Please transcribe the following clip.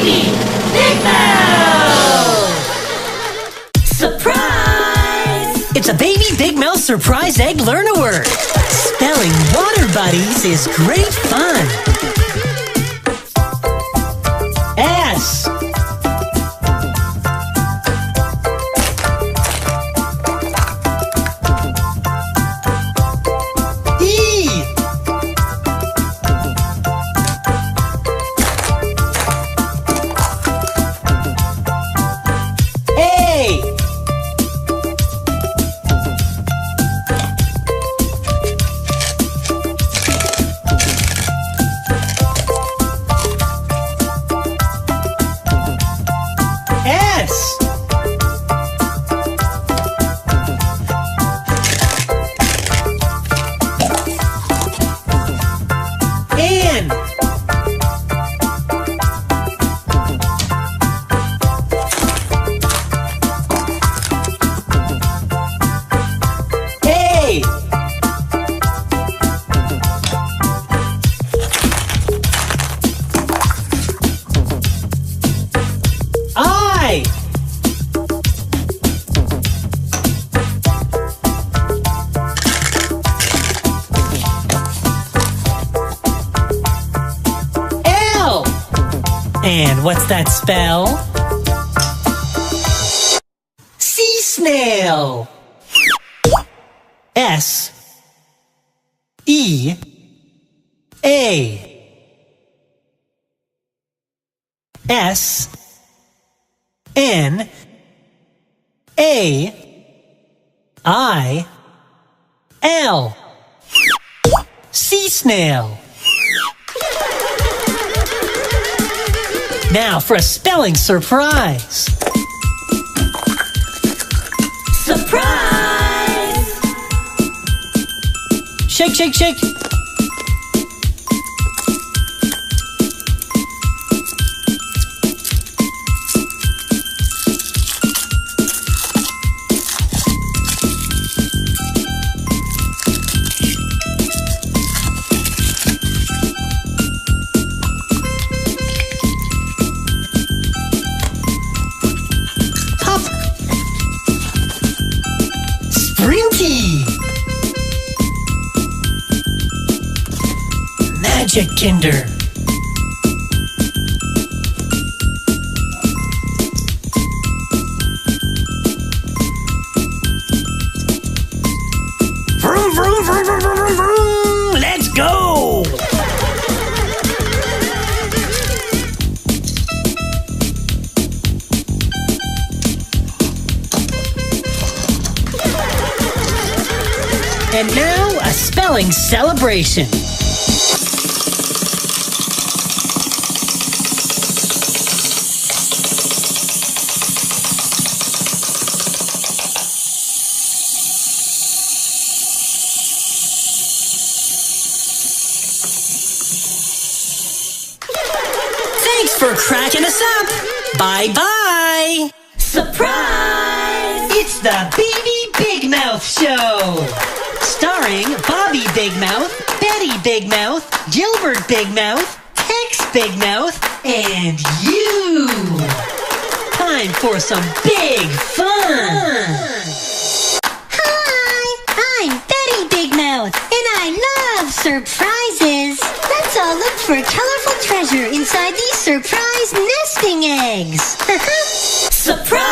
Baby Big Mouth! Surprise! It's a Baby Big Mouth Surprise Egg Learn-A-Word. Spelling Water Buddies is great fun. S. E. A. S. N. A. I. L. And what's that spell? Sea snail. S. E. A. S. N. A. I. L. Sea snail. Now for a spelling surprise. Surprise! Shake, shake, shake. Pop. Sprinty. Magic Kinder. Vroom, vroom, vroom, vroom, vroom, vroom, vroom. Let's go. And now a spelling celebration. Thanks for cracking us up. Bye-bye. Surprise! It's the Baby Big Mouth Show. Starring Bobby Big Mouth, Betty Big Mouth, Gilbert Big Mouth, Tex Big Mouth, and you. Time for some big fun. Hi, I'm Betty Big Mouth, and I love surprises. Let's all look for a colorful treasure inside these surprise nesting eggs. Surprise!